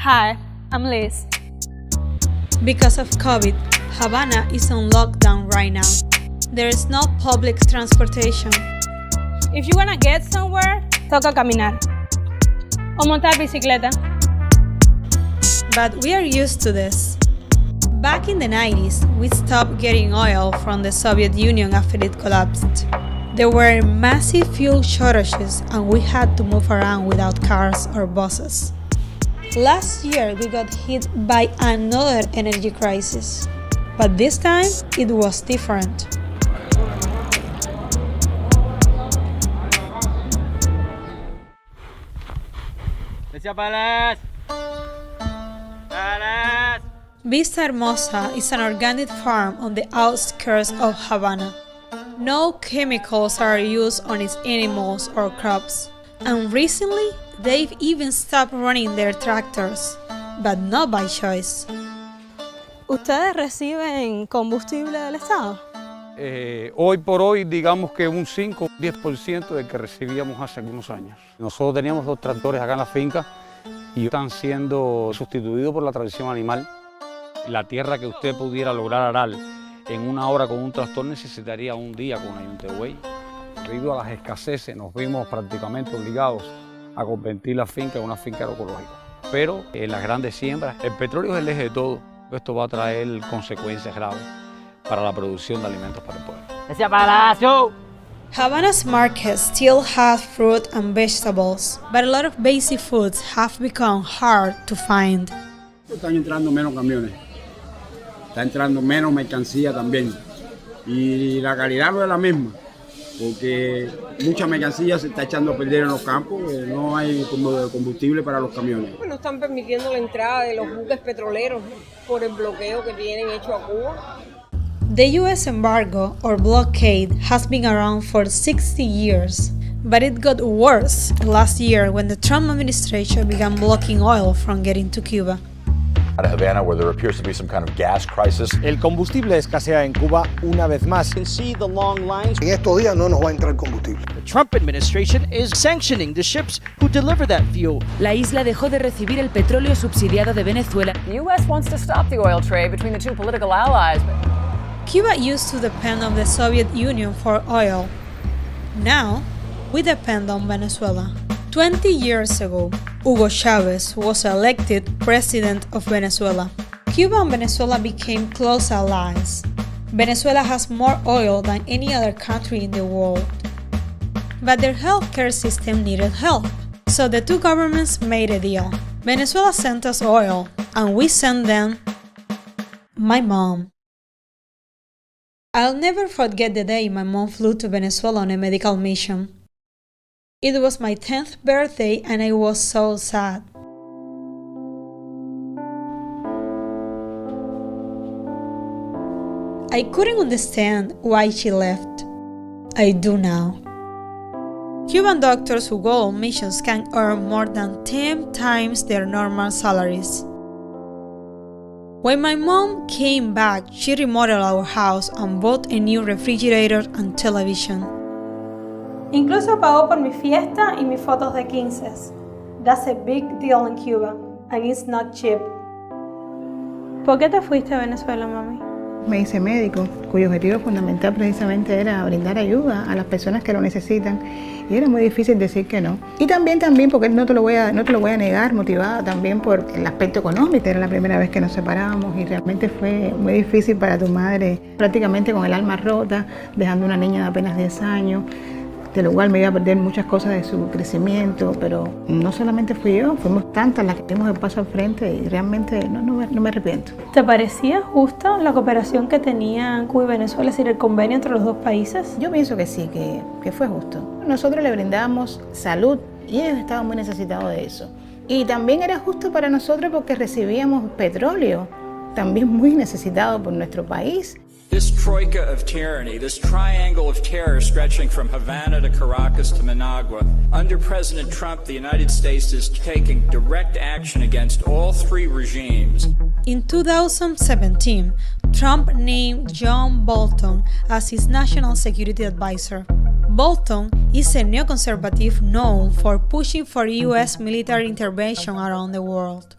Hi, I'm Liz. Because of COVID, Havana is on lockdown right now. There is no public transportation. If you wanna get somewhere, toca caminar. O montar bicicleta. But we are used to this. Back in the 90s, we stopped getting oil from the Soviet Union after it collapsed. There were massive fuel shortages and we had to move around without cars or buses. Last year, we got hit by another energy crisis. But this time, it was different. Vista Hermosa is an organic farm on the outskirts of Havana. No chemicals are used on its animals or crops. And recently, they've even stopped running their tractors, but not by choice. ¿Ustedes reciben combustible del Estado? Hoy por hoy, digamos que un 5-10% del que recibíamos hace algunos años. Nosotros teníamos 2 tractores acá en la finca y están siendo sustituidos por la tradición animal. La tierra que usted pudiera lograr arar en 1 hora con un tractor necesitaría un día con un ayunteway. Debido a las escaseces nos vimos prácticamente obligados a convertir la finca en una finca agroecológica. Pero en las grandes siembras, el petróleo es el eje de todo. Esto va a traer consecuencias graves para la producción de alimentos para el pueblo. Havana's market still has fruit and vegetables, but a lot of basic foods have become hard to find. Están entrando menos camiones, está entrando menos mercancía también y la calidad no es la misma porque mucha mercancía se está echando a perder en los campos, no hay combustible para los camiones. No están permitiendo la entrada de los buques petroleros por el bloqueo que tienen hecho a Cuba. The US embargo or blockade has been around for 60 years, but it got worse last year when the Trump administration began blocking oil from getting to Cuba. Out of Havana, where there appears to be some kind of gas crisis. El combustible escasea en Cuba una vez más. En estos días no nos va a entrar combustible. The Trump administration is sanctioning the ships who deliver that fuel. La isla dejó de recibir el petróleo subsidiado de Venezuela. The US wants to stop the oil trade between the 2 political allies. Cuba used to depend on the Soviet Union for oil. Now, we depend on Venezuela. 20 years ago, Hugo Chavez was elected president of Venezuela. Cuba and Venezuela became close allies. Venezuela has more oil than any other country in the world. But their healthcare system needed help, so the 2 governments made a deal. Venezuela sent us oil, and we sent them my mom. I'll never forget the day my mom flew to Venezuela on a medical mission. It was my 10th birthday and I was so sad. I couldn't understand why she left. I do now. Cuban doctors who go on missions can earn more than 10 times their normal salaries. When my mom came back, she remodeled our house and bought a new refrigerator and television. Incluso pagó por mi fiesta y mis fotos de 15. That's a big deal in Cuba, and it's not cheap. ¿Por qué te fuiste a Venezuela, mami? Me hice médico, cuyo objetivo fundamental precisamente era brindar ayuda a las personas que lo necesitan y era muy difícil decir que no. Y también porque no te lo voy a negar, motivada también por el aspecto económico. Era la primera vez que nos separábamos y realmente fue muy difícil para tu madre, prácticamente con el alma rota, dejando una niña de apenas 10 años. De lo cual me iba a perder muchas cosas de su crecimiento, pero no solamente fui yo, fuimos tantas las que dimos el paso al frente y realmente no me arrepiento. ¿Te parecía justa la cooperación que tenían Cuba y Venezuela, es decir, el convenio entre los 2 países? Yo pienso que sí, que fue justo. Nosotros le brindábamos salud y ellos estaban muy necesitados de eso. Y también era justo para nosotros porque recibíamos petróleo, también muy necesitado por nuestro país. This troika of tyranny, this triangle of terror stretching from Havana to Caracas to Managua, under President Trump, the United States is taking direct action against all 3 regimes. In 2017, Trump named John Bolton as his national security advisor. Bolton is a neoconservative known for pushing for U.S. military intervention around the world.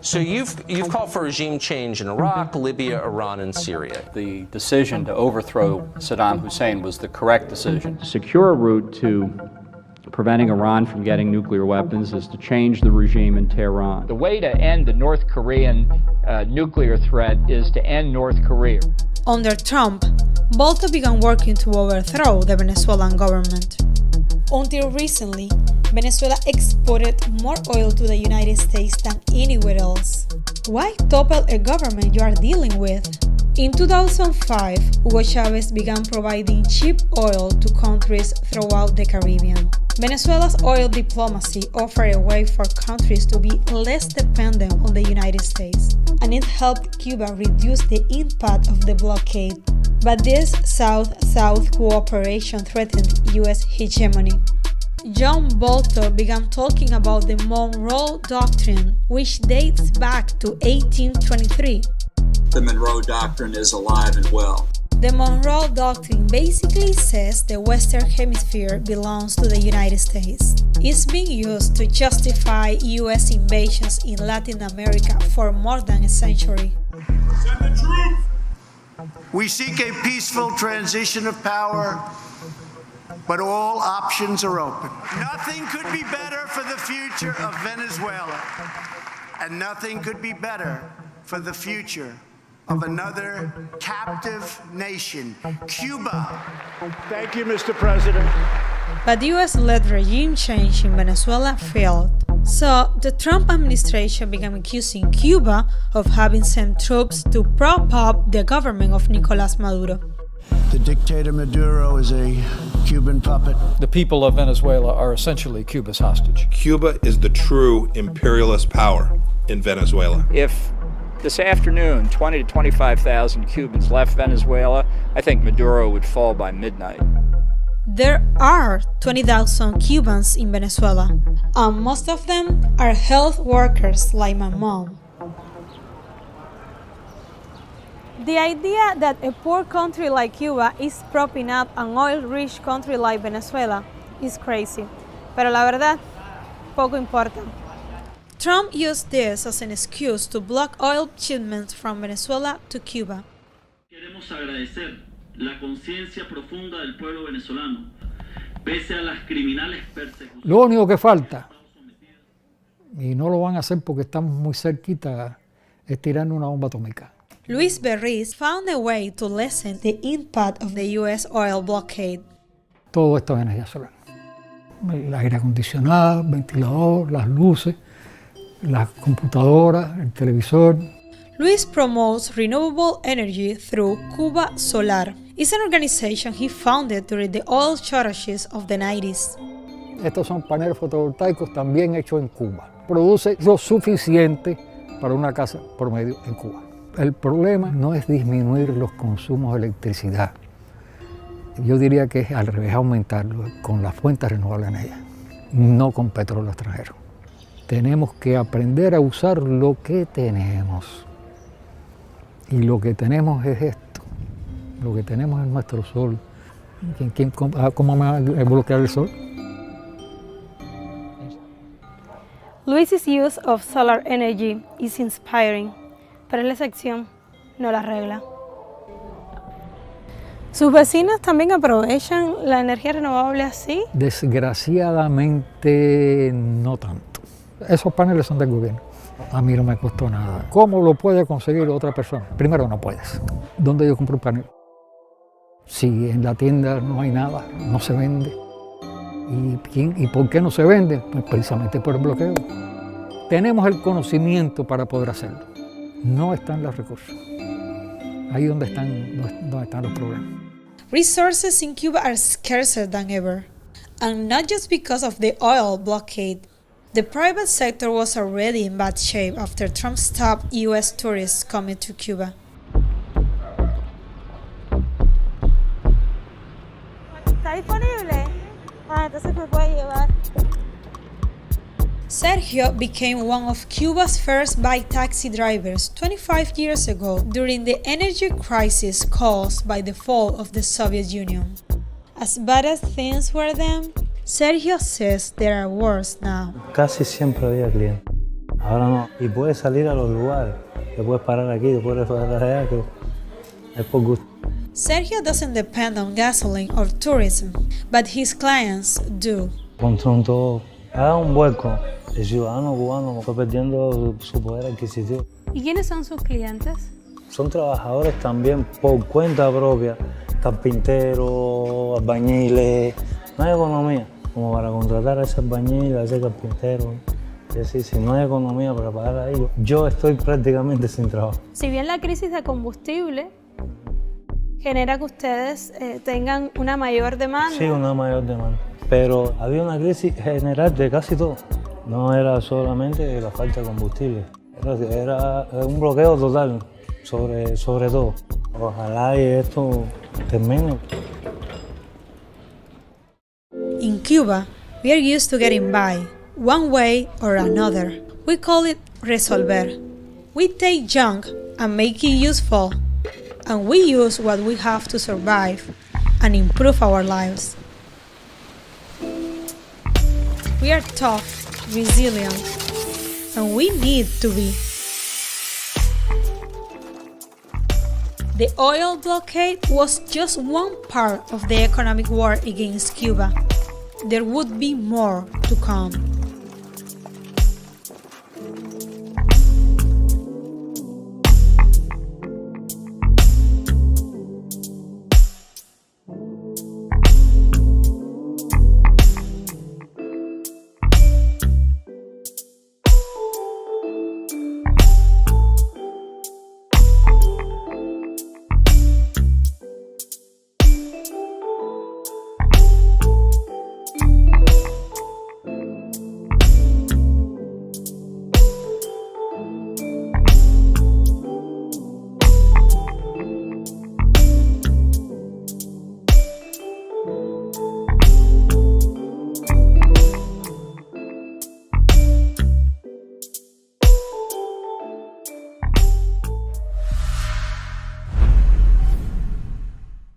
So you've called for regime change in Iraq, Libya, Iran, and Syria. The decision to overthrow Saddam Hussein was the correct decision. To secure a route to preventing Iran from getting nuclear weapons is to change the regime in Tehran. The way to end the North Korean nuclear threat is to end North Korea. Under Trump, Bolton began working to overthrow the Venezuelan government. Until recently, Venezuela exported more oil to the United States than anywhere else. Why topple a government you are dealing with? In 2005, Hugo Chavez began providing cheap oil to countries throughout the Caribbean. Venezuela's oil diplomacy offered a way for countries to be less dependent on the United States, and it helped Cuba reduce the impact of the blockade. But this South-South cooperation threatened U.S. hegemony. John Bolton began talking about the Monroe Doctrine, which dates back to 1823. The Monroe Doctrine is alive and well. The Monroe Doctrine basically says the Western Hemisphere belongs to the United States. It's been used to justify U.S. invasions in Latin America for more than a century. Send the troops! We seek a peaceful transition of power, but all options are open. Nothing could be better for the future of Venezuela, and nothing could be better for the future of another captive nation, Cuba. Thank you, Mr. President. But the US-led regime change in Venezuela failed. So the Trump administration began accusing Cuba of having sent troops to prop up the government of Nicolás Maduro. The dictator Maduro is a Cuban puppet. The people of Venezuela are essentially Cuba's hostage. Cuba is the true imperialist power in Venezuela. If this afternoon 20 to 25,000 Cubans left Venezuela, I think Maduro would fall by midnight. There are 20,000 Cubans in Venezuela, and most of them are health workers like my mom. The idea that a poor country like Cuba is propping up an oil-rich country like Venezuela is crazy. Pero la verdad, poco importa. Trump used this as an excuse to block oil shipments from Venezuela to Cuba. Queremos agradecer la conciencia profunda del pueblo venezolano, pese a las criminales persecuciones. Lo único que falta, y no lo van a hacer porque estamos muy cerquita, es tirar una bomba atómica. Luis Berriz found a way to lessen the impact of the U.S. oil blockade. Todo esto es energía solar. El aire acondicionado, el ventilador, las luces, las computadoras, el televisor. Luis promotes renewable energy through Cuba Solar. It's an organization he founded during the oil shortages of the 90s. Estos son paneles fotovoltaicos también hechos en Cuba. Produce lo suficiente para una casa promedio en Cuba. El problema no es disminuir los consumos de electricidad. Yo diría que es al revés, aumentarlo con las fuentes renovables en ella, no con petróleo extranjero. Tenemos que aprender a usar lo que tenemos. Y lo que tenemos es esto. Lo que tenemos es nuestro sol. ¿Cómo me va a bloquear el sol? Luis's use of solar energy is inspiring, pero es la excepción, no la regla. ¿Sus vecinos también aprovechan la energía renovable así? Desgraciadamente no tanto. Esos paneles son del gobierno. A mí no me costó nada. ¿Cómo lo puede conseguir otra persona? Primero, no puedes. ¿Dónde yo compro un panel? Si en la tienda no hay nada, no se vende. ¿Y por qué no se vende? Pues precisamente por el bloqueo. Tenemos el conocimiento para poder hacerlo. No están los recursos. Ahí donde están los problemas. Resources in Cuba are scarcer than ever. And not just because of the oil blockade. The private sector was already in bad shape after Trump stopped U.S. tourists coming to Cuba. ¿Está disponible? Entonces me puede llevar. Sergio became one of Cuba's first bike taxi drivers 25 years ago during the energy crisis caused by the fall of the Soviet Union. As bad as things were then, Sergio says they are worse now. Casi siempre había clientes. Ahora no. Y puedes salir a los lugares. Te puedes parar aquí, te puedes parar allá, que es por gusto. Sergio doesn't depend on gasoline or tourism, but his clients do. Con todo, haga un vuelco. El ciudadano cubano está perdiendo su poder adquisitivo. ¿Y quiénes son sus clientes? Son trabajadores también por cuenta propia, carpinteros, albañiles. No hay economía como para contratar a ese albañil, a ese carpintero. Es decir, si no hay economía para pagar a ellos, yo estoy prácticamente sin trabajo. Si bien la crisis de combustible genera que ustedes tengan una mayor demanda. Sí, una mayor demanda. Pero había una crisis general de casi todo. No era solamente la falta de combustible. Era un bloqueo total sobre todo. Ojalá y esto termine. In Cuba, we are used to getting by, one way or another. We call it resolver. We take junk and make it useful, and we use what we have to survive and improve our lives. We are tough, resilient, and we need to be. The oil blockade was just one part of the economic war against Cuba. There would be more to come.